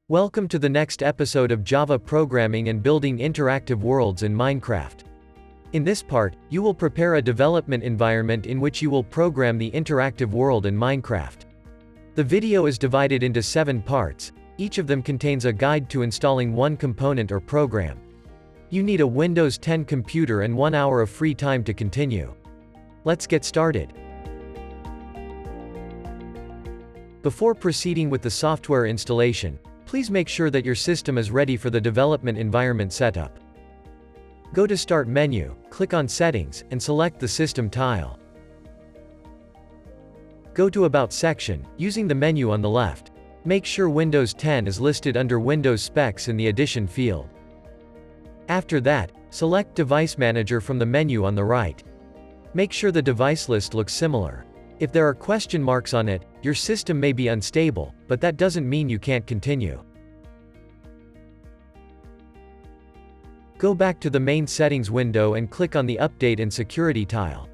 Welcome to the next episode of Java Programming and Building Interactive Worlds in Minecraft. In this part, you will prepare a development environment in which you will program the interactive world in Minecraft. The video is divided into 7 parts, each of them contains a guide to installing one component or program. You need a Windows 10 computer and 1 hour of free time to continue. Let's get started. Before proceeding with the software installation, please make sure that your system is ready for the development environment setup. Go to Start menu, click on Settings, and select the System tile. Go to About section, using the menu on the left. Make sure Windows 10 is listed under Windows Specs in the Edition field. After that, select Device Manager from the menu on the right. Make sure the device list looks similar. If there are question marks on it, your system may be unstable, but that doesn't mean you can't continue. Go back to the main settings window and click on the Update and Security tile.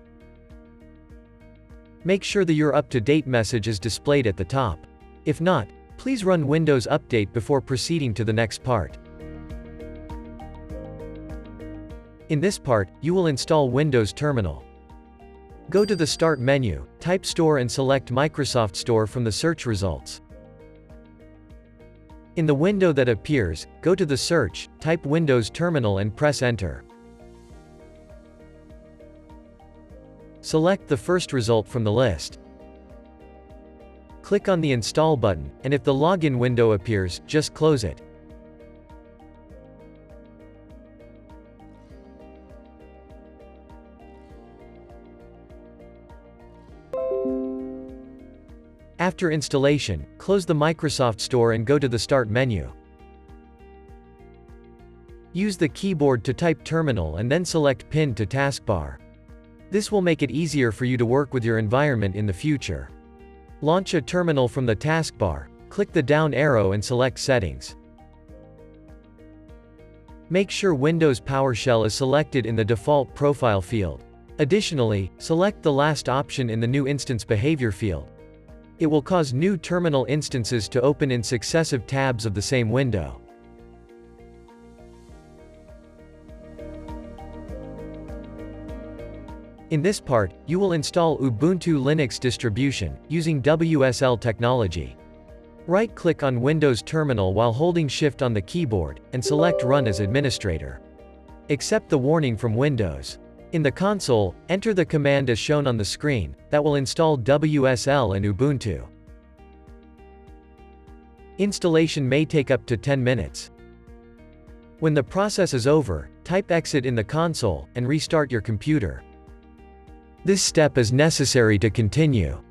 Make sure the You're up-to-date message is displayed at the top. If not, please run Windows Update before proceeding to the next part. In this part, you will install Windows Terminal. Go to the Start menu, type Store and select Microsoft Store from the search results. In the window that appears, go to the search, type Windows Terminal and press Enter. Select the first result from the list. Click on the Install button, and if the login window appears, just close it. After installation, close the Microsoft Store and go to the Start menu. Use the keyboard to type Terminal and then select Pin to Taskbar. This will make it easier for you to work with your environment in the future. Launch a terminal from the taskbar, click the down arrow and select Settings. Make sure Windows PowerShell is selected in the default profile field. Additionally, select the last option in the New Instance Behavior field. It will cause new terminal instances to open in successive tabs of the same window. In this part, you will install Ubuntu Linux distribution, using WSL technology. Right-click on Windows Terminal while holding Shift on the keyboard, and select Run as Administrator. Accept the warning from Windows. In the console, enter the command as shown on the screen, that will install WSL and Ubuntu. Installation may take up to 10 minutes. When the process is over, type Exit in the console, and restart your computer. This step is necessary to continue.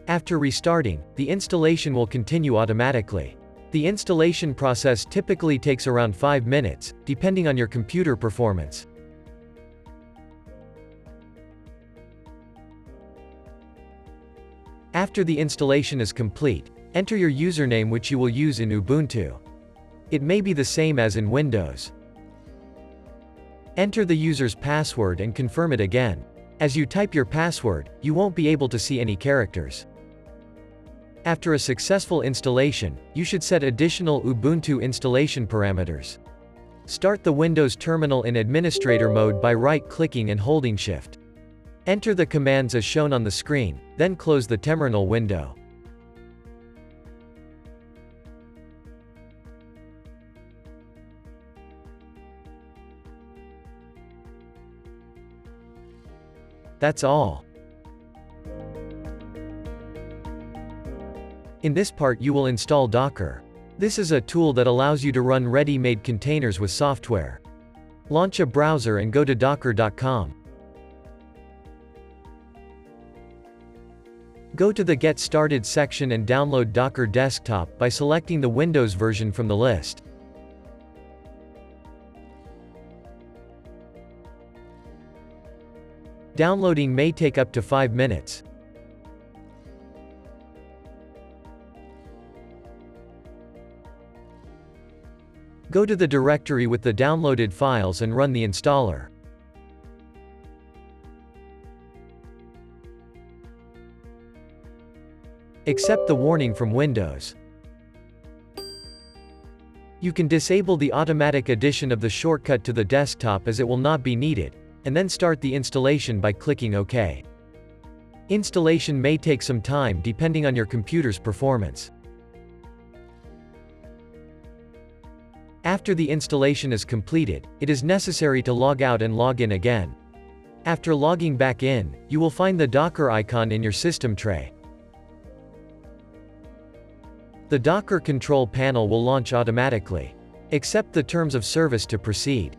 After restarting, the installation will continue automatically. The installation process typically takes around 5 minutes, depending on your computer performance. After the installation is complete, enter your username which you will use in Ubuntu. It may be the same as in Windows. Enter the user's password and confirm it again. As you type your password, you won't be able to see any characters. After a successful installation, you should set additional Ubuntu installation parameters. Start the Windows Terminal in administrator mode by right-clicking and holding Shift. Enter the commands as shown on the screen, then close the terminal window. That's all. In this part you will install Docker. This is a tool that allows you to run ready-made containers with software. Launch a browser and go to docker.com. Go to the Get Started section and download Docker Desktop by selecting the Windows version from the list. Downloading may take up to 5 minutes. Go to the directory with the downloaded files and run the installer. Accept the warning from Windows. You can disable the automatic addition of the shortcut to the desktop as it will not be needed, and then start the installation by clicking OK. Installation may take some time depending on your computer's performance. After the installation is completed, it is necessary to log out and log in again. After logging back in, you will find the Docker icon in your system tray. The Docker control panel will launch automatically. Accept the terms of service to proceed.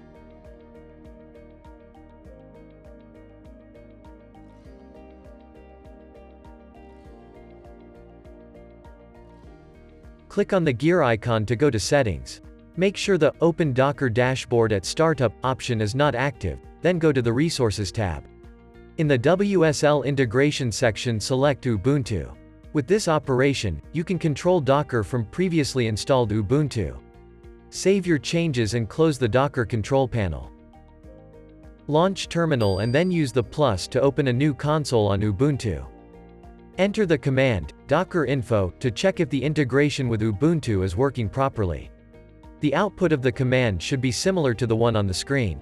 Click on the gear icon to go to Settings. Make sure the Open Docker Dashboard at Startup option is not active, then go to the Resources tab. In the WSL Integration section, select Ubuntu. With this operation, you can control Docker from previously installed Ubuntu. Save your changes and close the Docker control panel. Launch Terminal and then use the plus to open a new console on Ubuntu. Enter the command, docker info, to check if the integration with Ubuntu is working properly. The output of the command should be similar to the one on the screen.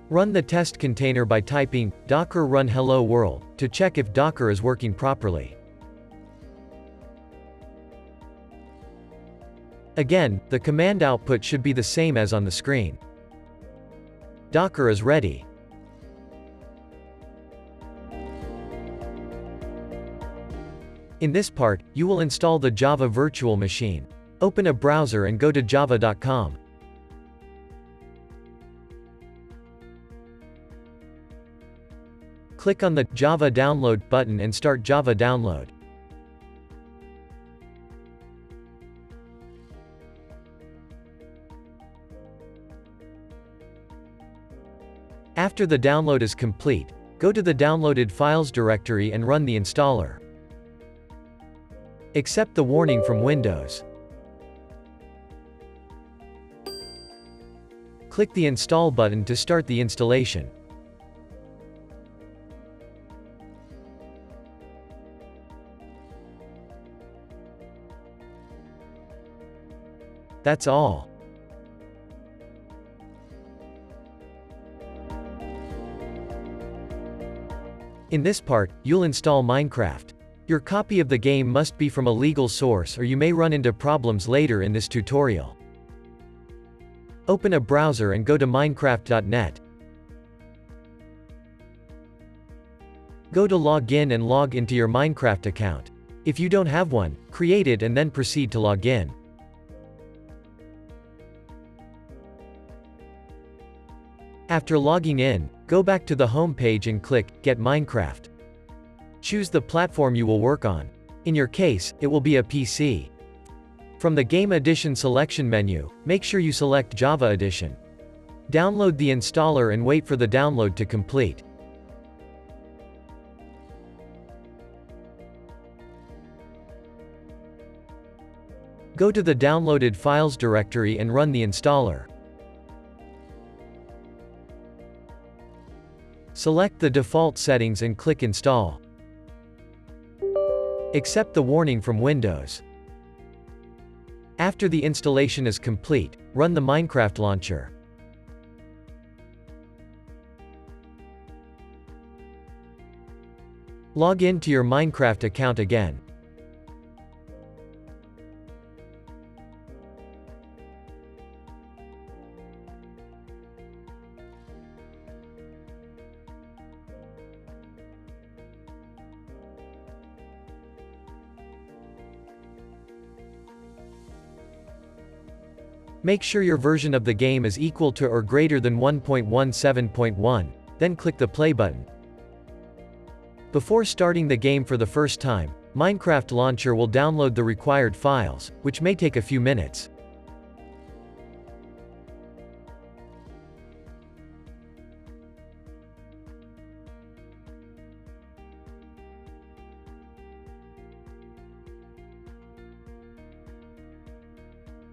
Run the test container by typing, docker run hello world, to check if Docker is working properly. Again, the command output should be the same as on the screen. Docker is ready. In this part, you will install the Java Virtual Machine. Open a browser and go to java.com. Click on the Java Download button and start Java download. After the download is complete, go to the downloaded files directory and run the installer. Accept the warning from Windows. Click the Install button to start the installation. That's all. In this part, you'll install Minecraft. Your copy of the game must be from a legal source or you may run into problems later in this tutorial. Open a browser and go to minecraft.net. Go to Login and log into your Minecraft account. If you don't have one, create it and then proceed to log in. After logging in, go back to the home page and click Get Minecraft. Choose the platform you will work on. In your case, it will be a PC. From the Game Edition selection menu, make sure you select Java Edition. Download the installer and wait for the download to complete. Go to the downloaded files directory and run the installer. Select the default settings and click Install. Accept the warning from Windows. After the installation is complete, run the Minecraft launcher. Log in to your Minecraft account again. Make sure your version of the game is equal to or greater than 1.17.1, then click the play button. Before starting the game for the first time, Minecraft Launcher will download the required files, which may take a few minutes.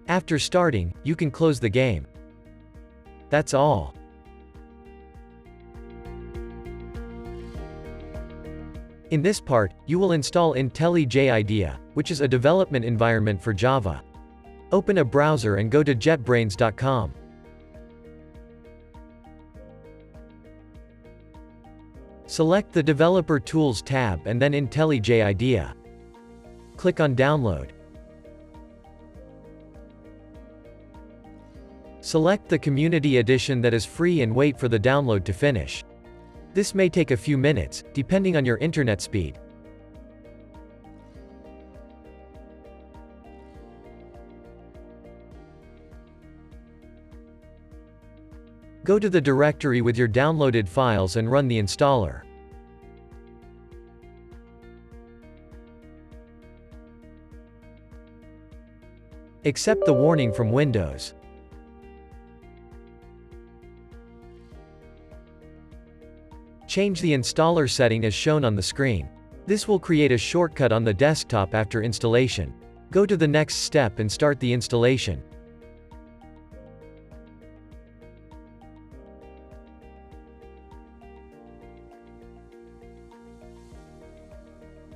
After starting, you can close the game. That's all. In this part, you will install IntelliJ IDEA, which is a development environment for Java. Open a browser and go to JetBrains.com. Select the Developer Tools tab and then IntelliJ IDEA. Click on Download. Select the Community Edition that is free and wait for the download to finish. This may take a few minutes, depending on your internet speed. Go to the directory with your downloaded files and run the installer. Accept the warning from Windows. Change the installer setting as shown on the screen. This will create a shortcut on the desktop after installation. Go to the next step and start the installation.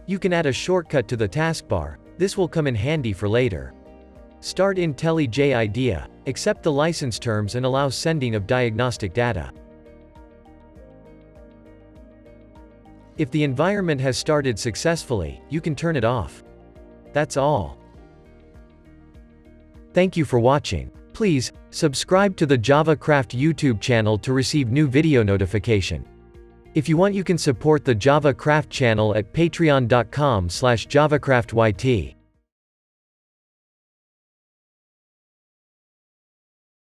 You can add a shortcut to the taskbar. This will come in handy for later. Start IntelliJ IDEA, accept the license terms and allow sending of diagnostic data. If the environment has started successfully, you can turn it off. That's all. Thank you for watching. Please, subscribe to the JavaCraft YouTube channel to receive new video notification. If you want, you can support the JavaCraft channel at patreon.com/JavaCraftYT.